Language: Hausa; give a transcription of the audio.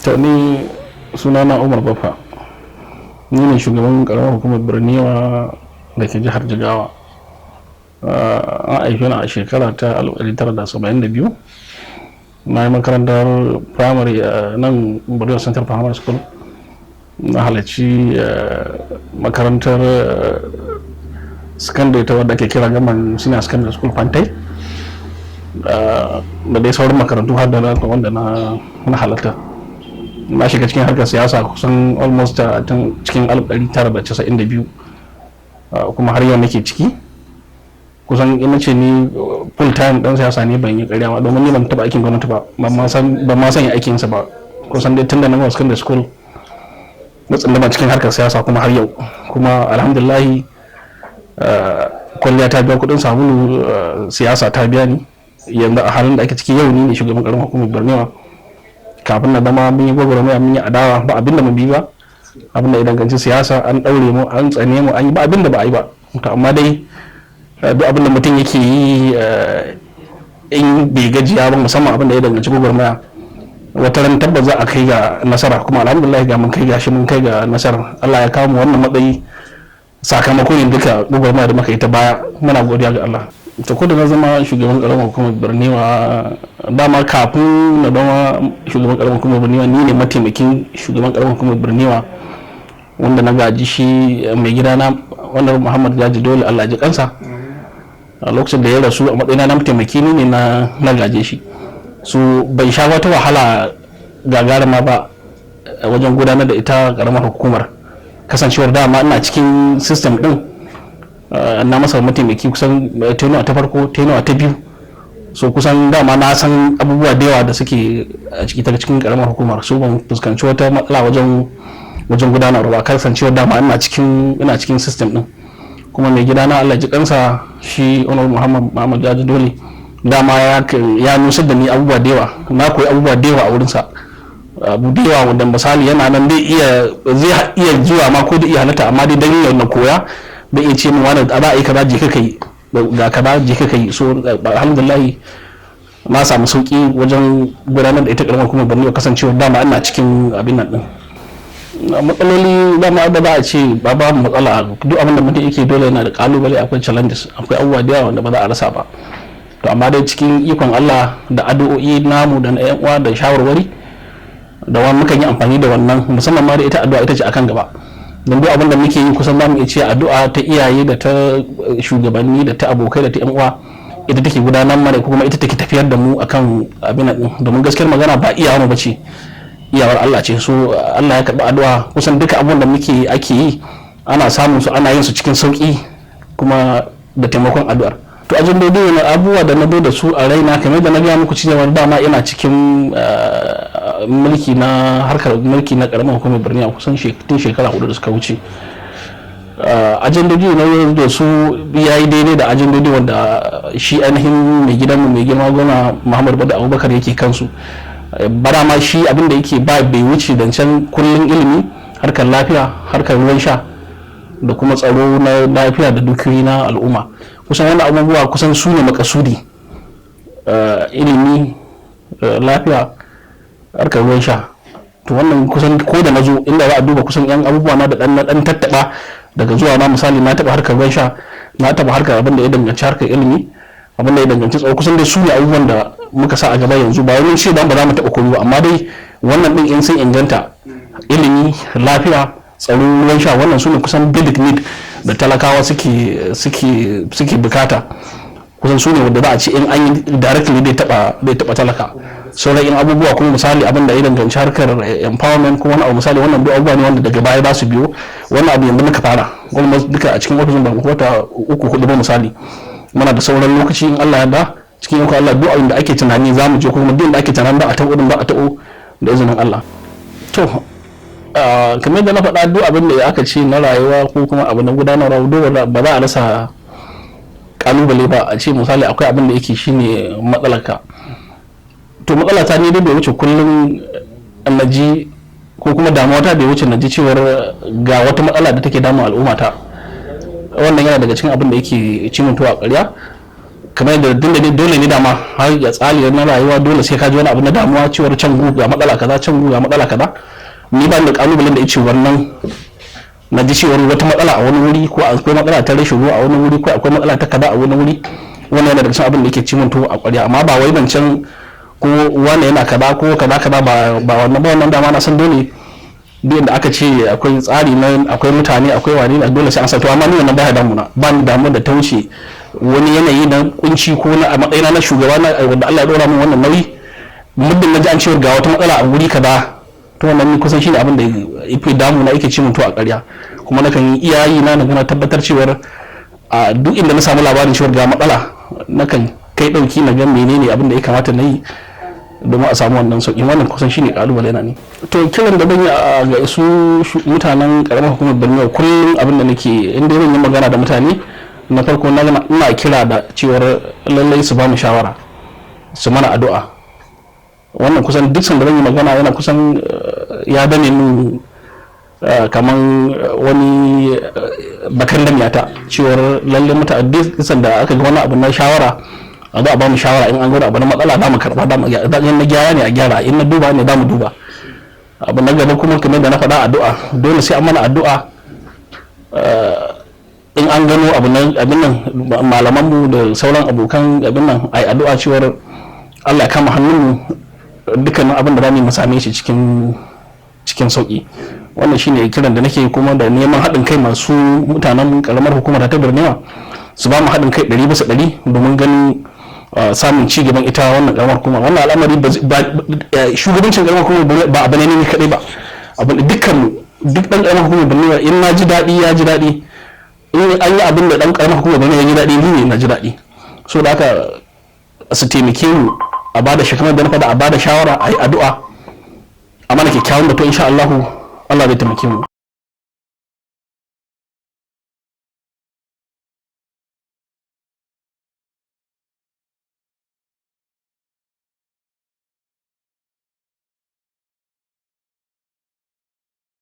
To ni sunana Umar Bafa, ni ne shugaban karamar hukumar Birniwa da ke jihar Jigawa. An haife ni a shekara ta 1972. Na yi makarantar firamare a nan Birniwa Central Primary School. Na halarci makarantar secondary ta wadda ake kira Gaman Senior Secondary School Fantai, da dai sauran makarantu har da wanda na halarta. Na shiga cikin harkar siyasa kusan almost a cikin 1992, kuma har yau nake ciki. Kusan ina ce ni full time dan siyasa ne, ban yi ƙarya ba, domin ni ban taɓa aikin gwamnati ba, ban ma san aikinsa ba. Kusan dai tun da na gama secondary school na tsindama cikin harkar siyasa kuma har yau. Kuma alhamdulillahi kwalliya ta biya kuɗin sabulu, siyasa ta biya ni. Yanzu a halin da ake ciki yau ni ne shugaban ƙaramar hukumar Birniwa. Kafin na zama mun yi gwagwarmaya, mun yi adawa, ba abin da mu bi ba. Abin da ya danganci siyasa, an ɗaure mu, an tsane mu, an yi ba abin da ba a yi ba. To amma dai duk abin da mutum yake yi in bai gajiya ba, musamman abin da ya danganci gwagwarmaya, wata ran tabbas za a kai ga nasara. Kuma alhamdulillah ga mun kai ga nasara. Allah ya kawo mu wannan matsayi sakamakon yin duka gwagwarmaya da muka yi ta baya. Muna godiya ga Allah. To ko da na zama shugaban karamar hukumar Birniwa, dama kafin na zama shugaban karamar hukumar Birniwa ni ne mataimakin shugaban karamar hukumar Birniwa, wanda na gaji shi mai gidana wanda Muhammad Jaji Dole, Allah ji kansa. A lokacin da ya rasu a matsayina na mataimaki ne na gaje shi. So bai sha wata wahala gagarima ba wajen gudanar da ita karamar hukumar, kasancewar dama ina cikin system din. Na masa mataimaki kusan tenuwa ta farko, tenuwa ta biyu. So kusan dama na san abubuwa da yawa da suke a ciki ta cikin karamar hukumar. So ban fuskanci wata matsala wajen gudanarwa, kasancewar dama ina cikin system din. Kuma mai gidana Allah ji kansa, shi Honorable Muhammad Jaji Dole, dama ya nusar da ni abubuwa da yawa. Na koyi abubuwa da yawa a wurinsa, abu da yawa wanda misali yana nan zai iya zuwa ma ko da iya halatta, amma dai dan yau na koya bai iya ce min wani a za a yi kaza je ka kai, ga kaza je ka kai. So alhamdulillah na samu sauki wajen gudanar da ita karamar kuma Birniwa, kasancewa dama ina cikin abin nan din. Matsaloli dama da za a ce ba matsala, duk abin da mutum yake dole yana da kalubale, akwai challenges, akwai abubuwa da yawa wanda ba za a rasa ba. To amma dai cikin ikon Allah da addu'o'i namu da na yan uwa da shawarwari da wani mukan yi amfani da wannan, musamman ma da ita addu'a ita ce akan gaba. Don duk abin da muke yi kusan zamu iya ce addu'a ta iyaye da ta shugabanni da ta abokai da ta yan uwa ita take gudanar mana, kuma ita take tafiyar da mu akan abin nan. Domin gaskiyar magana ba iyawa mu bace, iyawar Allah ce. So Allah ya karbi addu'a, kusan duka abin da ake yi ana samun su, ana yin su cikin sauki kuma da taimakon addu'ar. To ajandodi ne abubuwa da na zo da su a raina, kamar da na gaya muku cewa dama ina cikin harkar mulki na karamar hukumar Birniwa kusan tun shekara 4 da suka wuce. Ajandodi na da su ya yi daidai da ajandodi wanda shi ainihin mai gidanmu mai girma gwamna Muhammad Bada Abubakar yake kansu. Bara ma shi abin da yake bai wuce zancen kullum ilimi, harkar lafiya, harkar ruwan sha da kuma tsaro na lafiya da dukiyoyi na al'umma. Kusan wannan abubuwa kusan su ne makasudi, ilimi, lafiya, harkar ruwan sha. To wannan kusan ko da na zo inda za a duba kusan yan abubuwa na da dan tattaba daga zuwa na, misali na taba harkar ruwan sha, na taba harkar abin da ya danganci harkar ilimi, abin da ya danganci tsaro. Kusan dai su ne abubuwan da muka sa a gaba yanzu. Ba wani ce ba za mu taba komai ba, amma dai wannan din in sun inganta, ilimi, lafiya, tsaro, ruwan sha, wannan su ne kusan basic need da talakawa suke bukata. Kusan su ne wanda za a ce in an yi directly bai taba talaka. Sauran yin abubuwa kuma misali abin da ya danganci harkar empowerment ko wani abu, misali wannan duk abubuwa ne wanda daga baya za su biyo. Wannan abu yanzu muka fara, gwamnati duka a cikin ofishin ban wata 3-4 ba misali. Muna da sauran lokaci in Allah ya da, cikin yanku Allah duk abin da ake tunani za mu je, kuma duk da ake tunani ba a taɓo da izinin Allah. To kamar da na faɗa, duk abin da aka ce na rayuwa ko kuma abu na gudanarwa dole ba za a rasa kalubale ba. A ce misali akwai abin da yake shine matsalarka. To matsalata ne dai bai wuce kullum naji ko kuma damuwa ta bai wuce naji cewar ga wata matsala da take damun al'umma ta. Wannan yana daga cikin abin da yake cimin tuwa ƙarya. kamar da dole ne dama har ya tsali na rayuwa dole sai ka ji wani abu na damuwa cewar can ga matsala kaza can ga matsala kaza. Ni ba da kalubalen da yace wannan na ji cewar wata matsala a wani wuri ko akwai matsala ta rashin ruwa a wani wuri ko akwai matsala ta kaza a wani wuri, wannan yana daga cikin abin da yake cimin to a ƙwarya, amma ba wai ban can ko wani yana kaza ko kaza ba wannan dama na san dole duk da aka ce akwai tsari na akwai mutane akwai wani na dole sai an sato, amma ni wannan baya damuna, ba ni damu da ta wuce wani yanayi na kunci ko na a matsayina na shugaba na wanda Allah ya dora min wannan nauyi, muddin na ji an ce ga wata matsala a wuri kaza to wannan ni kusan shine abin da yake damu na yake ci mun to a ƙarya, kuma nakan yi iyayi na gana tabbatar cewar a duk inda na samu labarin cewar ga matsala nakan kai dauki na ga menene abin da ya kamata na yi domin a samu wannan sauki. Wannan kusan shine kalubale na ne. To kiran da ban yi ga su mutanen karamar hukumar Borno kullum abin da nake inda zan yi magana da mutane, na farko ina kira da cewar lallai su ba mu shawara, su mana addu'a. Wannan kusan duk sanda zan yi magana yana kusan ya dane min kaman wani bakan damiyata cewar lallai mutane duk sanda aka ga wani abu na shawara a za a ba mu shawara, in an gwada abu na matsala za mu karba, in na gyara ne a gyara, in na duba ne za mu duba. Abu na gaba kuma kamar da na faɗa addu'a, dole sai an mana addu'a in an gano abin nan malamanmu da sauran abokan abin nan ai addu'a cewar Allah ya kama hannunmu dukkanin abin da za mu same shi cikin sauki. Wannan shine kiran da nake, kuma da neman haɗin kai masu mutanen karamar hukumar ta Borno su ba mu haɗin kai 100% domin ganin samun ci gaban ita wannan karamar hukuma. Wannan al'amari shugabancin karamar hukuma ba abu ne ni kadai ba, abu duk dan karamar hukumar Borno in na ji daɗi ya ji daɗi, in an yi abin da dan karamar hukumar Borno ya ji daɗi ni ne na ji daɗi. So da haka su taimake mu a bada shakamar da na faɗa, a bada shawara, a yi addu'a, a mana kyakkyawan batu, insha Allah zai taimake mu.